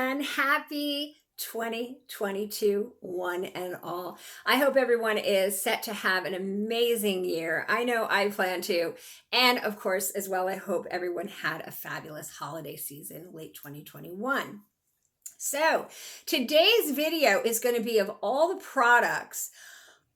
everyone. Happy 2022, one and all. I hope everyone is set to have an amazing year. I know I plan to. And of course, as well, I hope everyone had a fabulous holiday season, late 2021. So today's video is going to be of all the products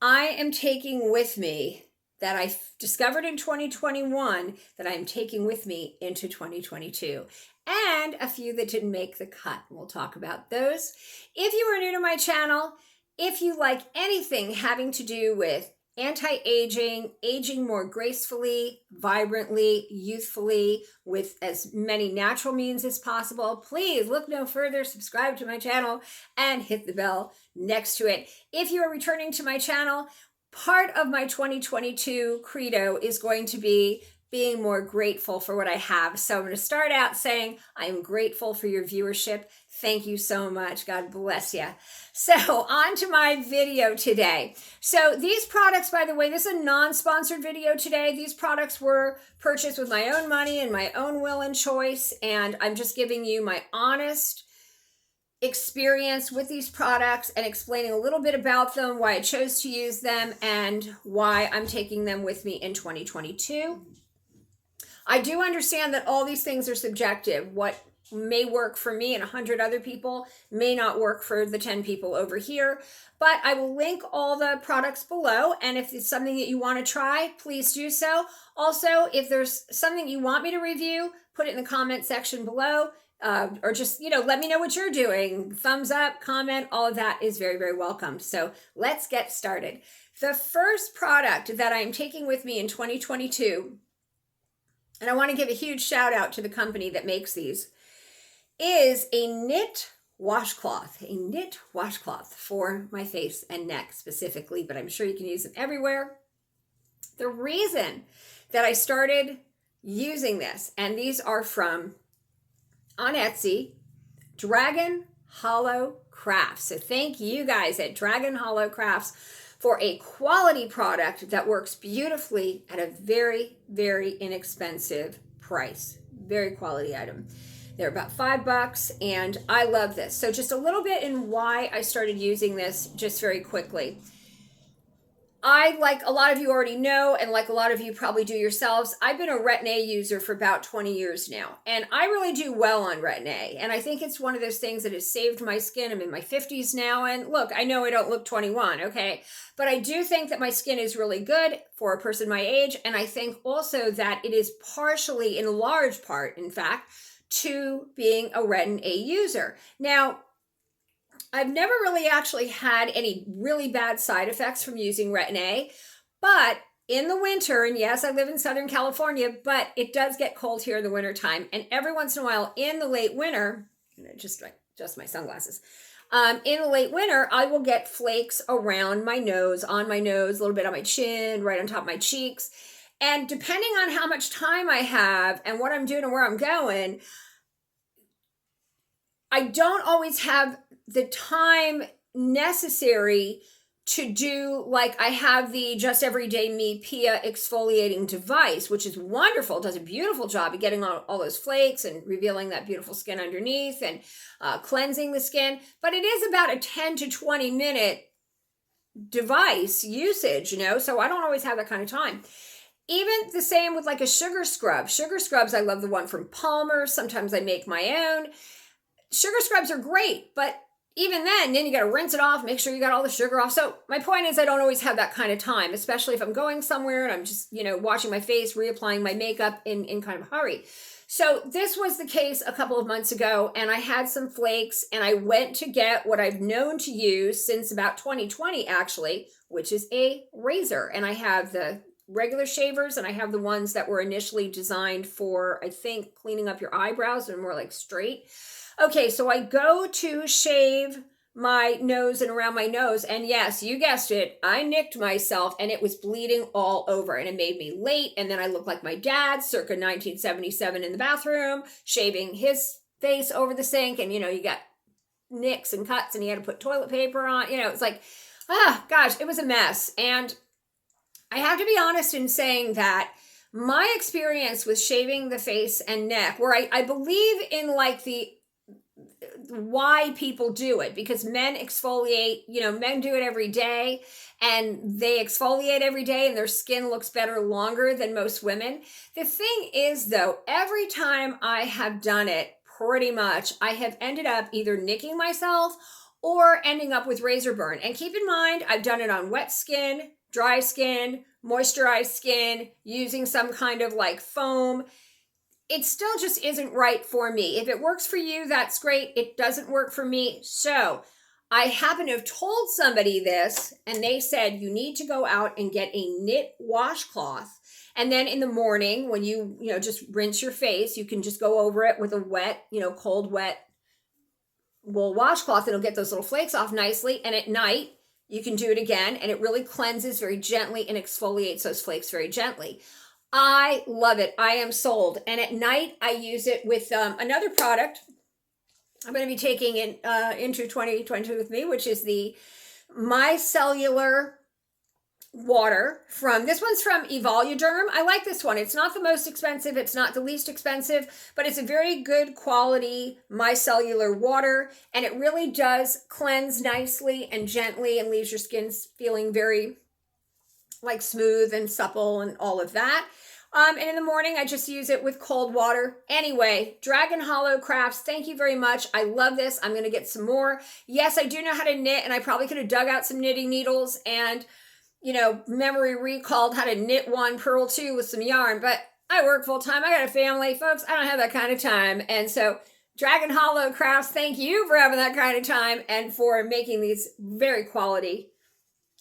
I am taking with me that I discovered in 2021 that I'm taking with me into 2022, and a few that didn't make the cut. We'll talk about those. If you are new to my channel, if you like anything having to do with anti-aging, aging more gracefully, vibrantly, youthfully, with as many natural means as possible, please look no further, subscribe to my channel, and hit the bell next to it. If you are returning to my channel, part of my 2022 credo is going to be being more grateful for what I have. So I'm going to start out saying I am grateful for your viewership. Thank you so much. God bless you. So on to my video today. So these products, by the way, this is a non-sponsored video today. These products were purchased with my own money and my own will and choice. And I'm just giving you my honest experience with these products and explaining a little bit about them, why I chose to use them, and why I'm taking them with me in 2022. I do understand that all these things are subjective. What may work for me and 100 other people may not work for the 10 people over here, but I will link all the products below. And if it's something that you want to try, please do so. Also, if there's something you want me to review, put it in the comment section below. Or just, let me know what you're doing. Thumbs up, comment, all of that is very, very welcome. So let's get started. The first product that I'm taking with me in 2022, and I want to give a huge shout out to the company that makes these, is a knit washcloth for my face and neck specifically, but I'm sure you can use them everywhere. The reason that I started using this, and these are from on Etsy, Dragon Hollow Crafts. So thank you guys at Dragon Hollow Crafts for a quality product that works beautifully at a very, very inexpensive price. Very quality item. They're about $5 and I love this. So just a little bit in why I started using this just very quickly. I, like a lot of you already know, and like a lot of you probably do yourselves, I've been a Retin A user for about 20 years now. And I really do well on Retin A. And I think it's one of those things that has saved my skin. I'm in my 50s now. And look, I know I don't look 21, okay? But I do think that my skin is really good for a person my age. And I think also that it is partially, in large part, in fact, to being a Retin A user. Now, I've never really actually had any really bad side effects from using Retin A, but in the winter, and yes, I live in Southern California, but it does get cold here in the winter time. And every once in a while in the late winter, just my sunglasses, in the late winter, I will get flakes around my nose, on my nose, a little bit on my chin, right on top of my cheeks. And depending on how much time I have and what I'm doing and where I'm going, I don't always have the time necessary to do, like I have the Just Everyday Me Pia exfoliating device, which is wonderful. It does a beautiful job of getting all those flakes and revealing that beautiful skin underneath and cleansing the skin. But it is about a 10 to 20 minute device usage, so I don't always have that kind of time. Even the same with like a sugar scrub. Sugar scrubs, I love the one from Palmer. Sometimes I make my own. Sugar scrubs are great, but even then you got to rinse it off, make sure you got all the sugar off. So my point is I don't always have that kind of time, especially if I'm going somewhere and I'm just, washing my face, reapplying my makeup in kind of a hurry. So this was the case a couple of months ago, and I had some flakes, and I went to get what I've known to use since about 2020, actually, which is a razor. And I have the regular shavers, and I have the ones that were initially designed for, I think, cleaning up your eyebrows and more like straight. Okay, so I go to shave my nose and around my nose, and yes, you guessed it, I nicked myself and it was bleeding all over, and it made me late, and then I looked like my dad circa 1977 in the bathroom, shaving his face over the sink, and you got nicks and cuts, and he had to put toilet paper on, it's like, gosh, it was a mess. And I have to be honest in saying that my experience with shaving the face and neck, where I believe in like the why people do it, because men exfoliate, men do it every day, and they exfoliate every day and their skin looks better longer than most women. The thing is though, every time I have done it, pretty much I have ended up either nicking myself or ending up with razor burn. And keep in mind, I've done it on wet skin, dry skin, moisturized skin, using some kind of like foam. It still just isn't right for me. If it works for you, that's great. It doesn't work for me. So I happen to have told somebody this, and they said, you need to go out and get a knit washcloth. And then in the morning, when you just rinse your face, you can just go over it with a wet, cold, wet wool washcloth. It'll get those little flakes off nicely. And at night, you can do it again, and it really cleanses very gently and exfoliates those flakes very gently. I love it. I am sold. And at night, I use it with another product I'm going to be taking it into 2022 with me, which is the micellar water this one's from Evoluderm. I like this one. It's not the most expensive. It's not the least expensive, but it's a very good quality micellar water. And it really does cleanse nicely and gently and leaves your skin feeling very like smooth and supple and all of that. And in the morning, I just use it with cold water. Anyway, Dragon Hollow Crafts, thank you very much. I love this. I'm going to get some more. Yes, I do know how to knit, and I probably could have dug out some knitting needles and, memory recalled how to knit one, purl two with some yarn. But I work full time. I got a family, folks. I don't have that kind of time. And so Dragon Hollow Crafts, thank you for having that kind of time and for making these very quality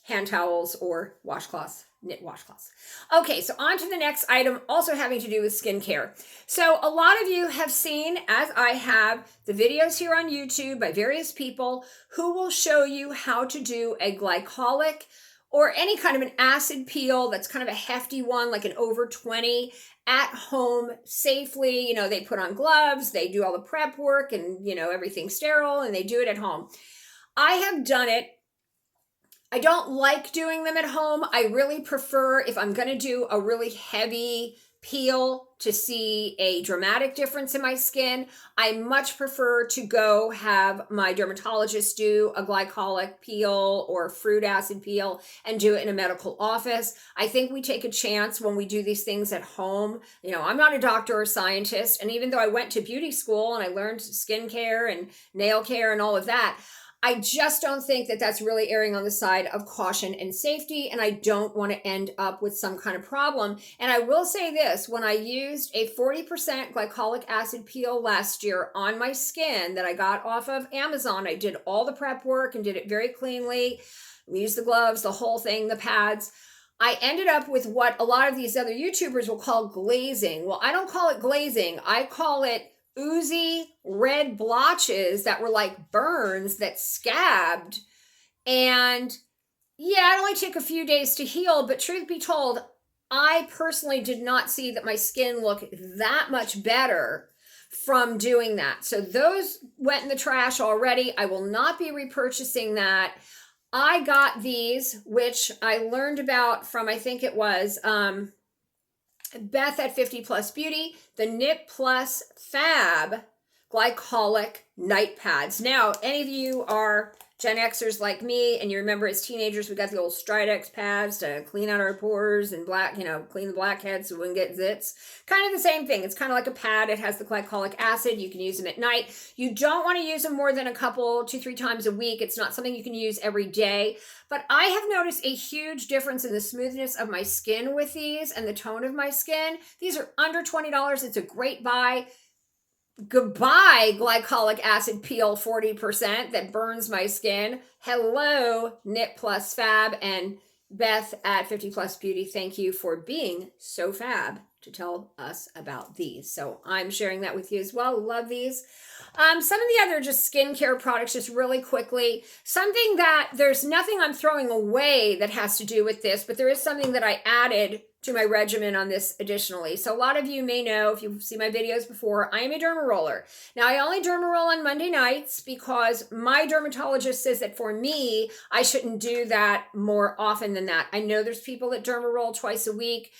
hand towels or washcloths. Knit washcloths. Okay, so on to the next item, also having to do with skincare. So a lot of you have seen, as I have, the videos here on YouTube by various people who will show you how to do a glycolic or any kind of an acid peel that's kind of a hefty one, like an over 20 at home safely. They put on gloves, they do all the prep work and, everything sterile, and they do it at home. I have done it. I don't like doing them at home. I really prefer, if I'm going to do a really heavy peel to see a dramatic difference in my skin, I much prefer to go have my dermatologist do a glycolic peel or fruit acid peel and do it in a medical office. I think we take a chance when we do these things at home. I'm not a doctor or scientist, and even though I went to beauty school and I learned skincare and nail care and all of that, I just don't think that that's really erring on the side of caution and safety, and I don't want to end up with some kind of problem. And I will say this, when I used a 40% glycolic acid peel last year on my skin that I got off of Amazon, I did all the prep work and did it very cleanly, used the gloves, the whole thing, the pads. I ended up with what a lot of these other YouTubers will call glazing. Well, I don't call it glazing. I call it oozy red blotches that were like burns that scabbed. And yeah, it only took a few days to heal, but truth be told, I personally did not see that my skin looked that much better from doing that. So those went in the trash already. I will not be repurchasing that. I got these, which I learned about from, I think it was Beth at 50 Plus Beauty, the Knit Plus Fab Glycolic Night Pads. Now, any of you are Gen Xers like me, and you remember as teenagers, we got the old Stridex pads to clean out our pores and clean the blackheads so we wouldn't get zits. Kind of the same thing. It's kind of like a pad. It has the glycolic acid. You can use them at night. You don't want to use them more than a couple, 2-3 times a week. It's not something you can use every day. But I have noticed a huge difference in the smoothness of my skin with these and the tone of my skin. These are under $20. It's a great buy. Goodbye, glycolic acid peel 40% that burns my skin. Hello, Knit Plus Fab and Beth at 50 Plus Beauty. Thank you for being so fab to tell us about these. So I'm sharing that with you as well. Love these. Some of the other just skincare products, just really quickly. Something that there's nothing I'm throwing away that has to do with this, but there is something that I added to my regimen on this additionally. So a lot of you may know, if you've seen my videos before, I am a Derma Roller. Now, I only Derma Roll on Monday nights because my dermatologist says that for me, I shouldn't do that more often than that. I know there's people that Derma Roll twice a week.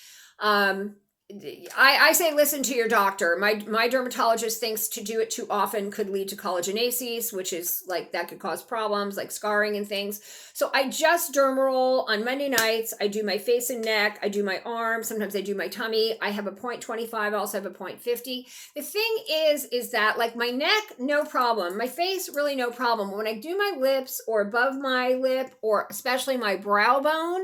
I say listen to your doctor. My dermatologist thinks to do it too often could lead to collagenases, which is like that could cause problems like scarring and things. So I just derma roll on Monday nights. I do my face and neck. I do my arm. Sometimes I do my tummy. I have a 0.25. I also have a 0.50. The thing is that like my neck, no problem. My face, really no problem. When I do my lips or above my lip or especially my brow bone,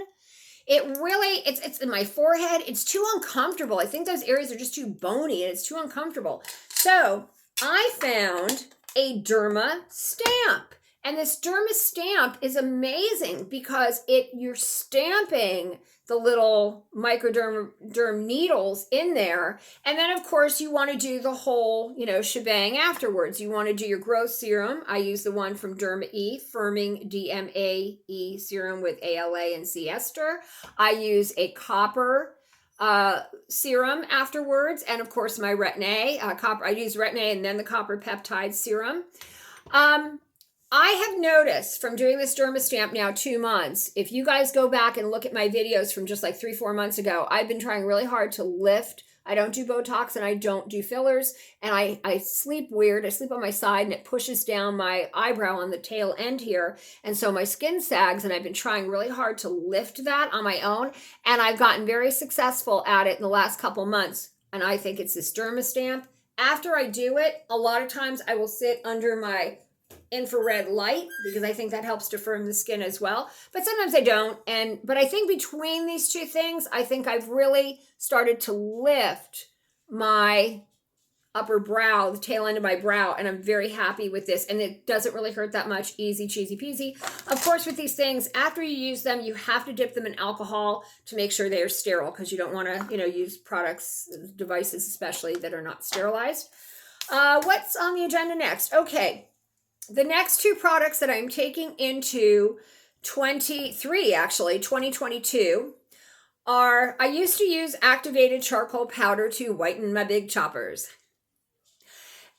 it really, it's in my forehead. It's too uncomfortable. I think those areas are just too bony and it's too uncomfortable. So I found a Derma stamp. And this Derma stamp is amazing because you're stamping the little microderm needles in there. And then of course you want to do the whole, shebang afterwards. You want to do your growth serum. I use the one from DermeE, firming Dmae serum with ALA and C ester. I use a copper serum afterwards. And of course my Retin A, I use Retin A and then the copper peptide serum. I have noticed from doing this Derma stamp now 2 months, if you guys go back and look at my videos from just like 3-4 months ago, I've been trying really hard to lift. I don't do Botox and I don't do fillers, and I sleep weird. I sleep on my side and it pushes down my eyebrow on the tail end here. And so my skin sags, and I've been trying really hard to lift that on my own. And I've gotten very successful at it in the last couple months. And I think it's this Derma stamp. After I do it, a lot of times I will sit under my infrared light because I think that helps to firm the skin as well. But sometimes I don't. But I think between these two things, I think I've really started to lift my upper brow, the tail end of my brow, and I'm very happy with this. And it doesn't really hurt that much. Easy, cheesy peasy. Of course, with these things, after you use them, you have to dip them in alcohol to make sure they are sterile because you don't want to, use products, devices especially, that are not sterilized. What's on the agenda next? Okay. The next two products that I'm taking into 2022 are, I used to use activated charcoal powder to whiten my big choppers.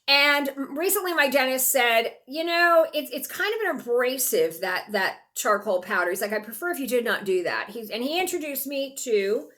And recently my dentist said, it's kind of an abrasive, that charcoal powder. He's like, I prefer if you did not do that. He introduced me to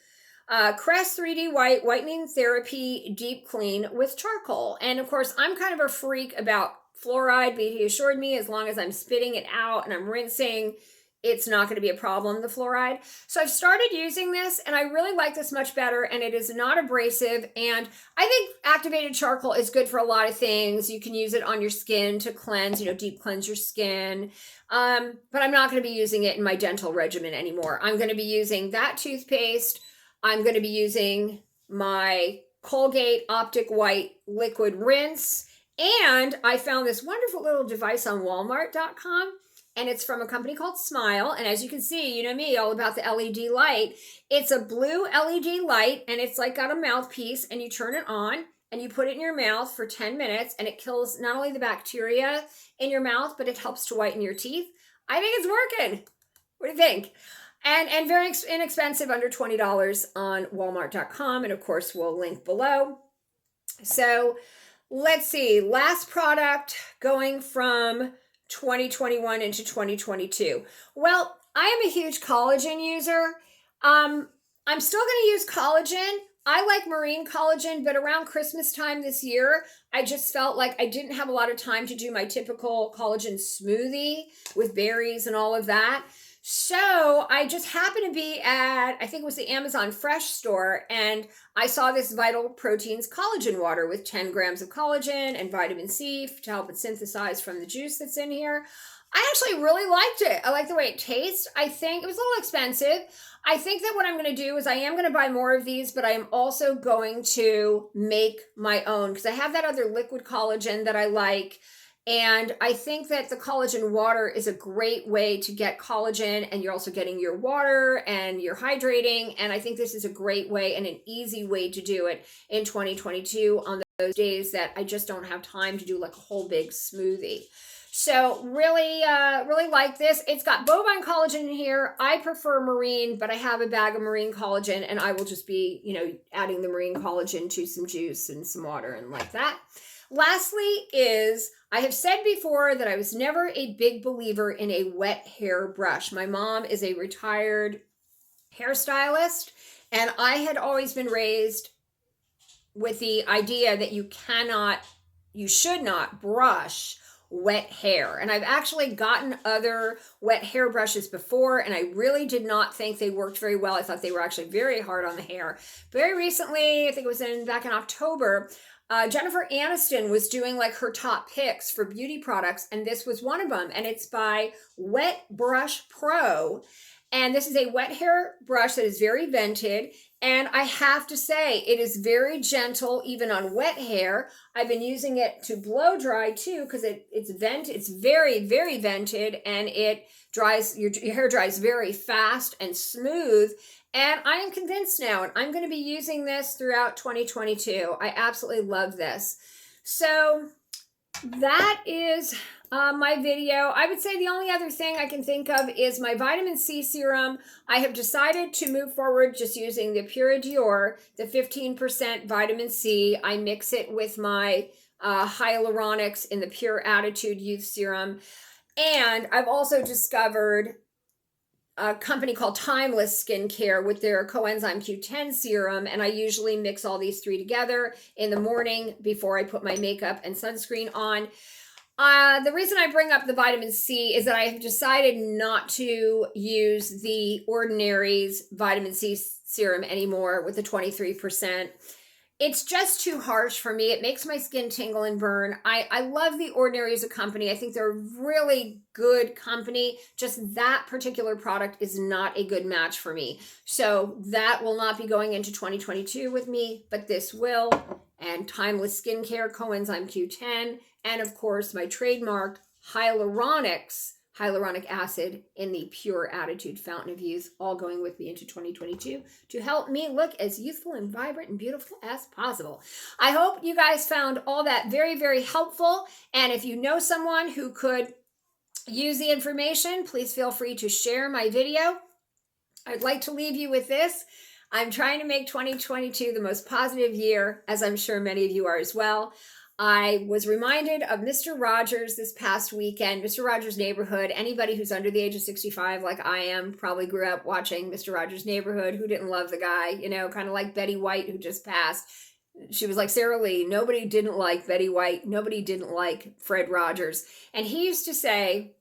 Crest 3D Whitening Therapy Deep Clean with Charcoal. And of course, I'm kind of a freak about fluoride, but he assured me as long as I'm spitting it out and I'm rinsing, it's not going to be a problem, the fluoride. So I've started using this and I really like this much better, and it is not abrasive. And I think activated charcoal is good for a lot of things. You can use it on your skin to cleanse, deep cleanse your skin. But I'm not going to be using it in my dental regimen anymore. I'm going to be using that toothpaste. I'm going to be using my Colgate Optic White Liquid Rinse. And I found this wonderful little device on Walmart.com, and it's from a company called Smile. And as you can see, you know me, all about the LED light. It's a blue LED light, and it's like got a mouthpiece, and you turn it on, and you put it in your mouth for 10 minutes, and it kills not only the bacteria in your mouth, but it helps to whiten your teeth. I think it's working. What do you think? And very inexpensive, under $20 on Walmart.com. And of course, we'll link below. So let's see, last product going from 2021 into 2022. Well, I am a huge collagen user. I'm still going to use collagen. I like marine collagen, but around Christmas time this year, I just felt like I didn't have a lot of time to do my typical collagen smoothie with berries and all of that. So I just happened to be at, I think it was the Amazon Fresh store, and I saw this Vital Proteins collagen water with 10 grams of collagen and vitamin C to help it synthesize from the juice that's in here. I actually really liked it. I like the way it tastes. I think it was a little expensive. I think that what I'm going to do is I am going to buy more of these, but I am also going to make my own because I have that other liquid collagen that I like. And I think that the collagen water is a great way to get collagen, and you're also getting your water and you're hydrating. And I think this is a great way and an easy way to do it in 2022 on those days that I just don't have time to do like a whole big smoothie. So really like this. It's got bovine collagen in here. I prefer marine, but I have a bag of marine collagen, and I will just be, adding the marine collagen to some juice and some water and like that. Lastly is, I have said before that I was never a big believer in a wet hair brush. My mom is a retired hairstylist, and I had always been raised with the idea that you should not brush wet hair. And I've actually gotten other wet hair brushes before, and I really did not think they worked very well. I thought they were actually very hard on the hair. Very recently, I think it was back in October, Jennifer Aniston was doing like her top picks for beauty products, and this was one of them, and it's by Wet Brush Pro. And this is a wet hair brush that is very vented. And I have to say, it is very gentle, even on wet hair. I've been using it to blow dry too, because it's very, very vented, and it dries, your hair dries very fast and smooth. And I am convinced now, and I'm going to be using this throughout 2022. I absolutely love this. So that is my video. I would say the only other thing I can think of is my vitamin C serum. I have decided to move forward just using the Pura Dior, the 15% vitamin C. I mix it with my hyaluronics in the Pure Attitude Youth Serum. And I've also discovered a company called Timeless Skincare with their coenzyme Q10 serum, and I usually mix all these three together in the morning before I put my makeup and sunscreen on. The reason I bring up the vitamin C is that I have decided not to use the Ordinary's vitamin C serum anymore with the 23%. It's just too harsh for me. It makes my skin tingle and burn. I love the Ordinary as a company. I think they're a really good company. Just that particular product is not a good match for me. So that will not be going into 2022 with me, but this will. And Timeless Skincare, coenzyme Q10, and of course my trademarked hyaluronic acid in the Pure Attitude Fountain of Youth, all going with me into 2022 to help me look as youthful and vibrant and beautiful as possible. I hope you guys found all that very, very helpful. And if you know someone who could use the information, please feel free to share my video. I'd like to leave you with this. I'm trying to make 2022 the most positive year, as I'm sure many of you are as well. I was reminded of Mr. Rogers this past weekend, Mr. Rogers' Neighborhood. Anybody who's under the age of 65, like I am, probably grew up watching Mr. Rogers' Neighborhood. Who didn't love the guy? You know, kind of like Betty White, who just passed. She was like Sarah Lee. Nobody didn't like Betty White. Nobody didn't like Fred Rogers. And he used to say,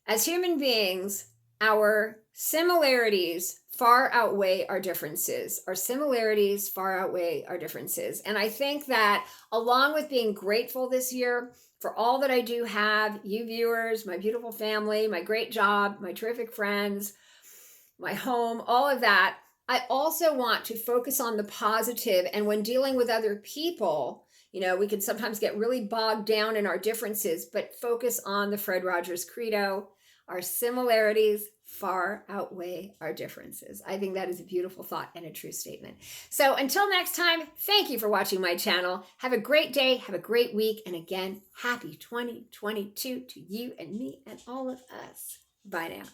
as human beings, our similarities far outweigh our differences. Our similarities far outweigh our differences. And I think that along with being grateful this year for all that I do have, you viewers, my beautiful family, my great job, my terrific friends, my home, all of that, I also want to focus on the positive. And when dealing with other people, you know, we can sometimes get really bogged down in our differences, but focus on the Fred Rogers credo. Our similarities far outweigh our differences. I think that is a beautiful thought and a true statement. So until next time, thank you for watching my channel. Have a great day. Have a great week. And again, happy 2022 to you and me and all of us. Bye now.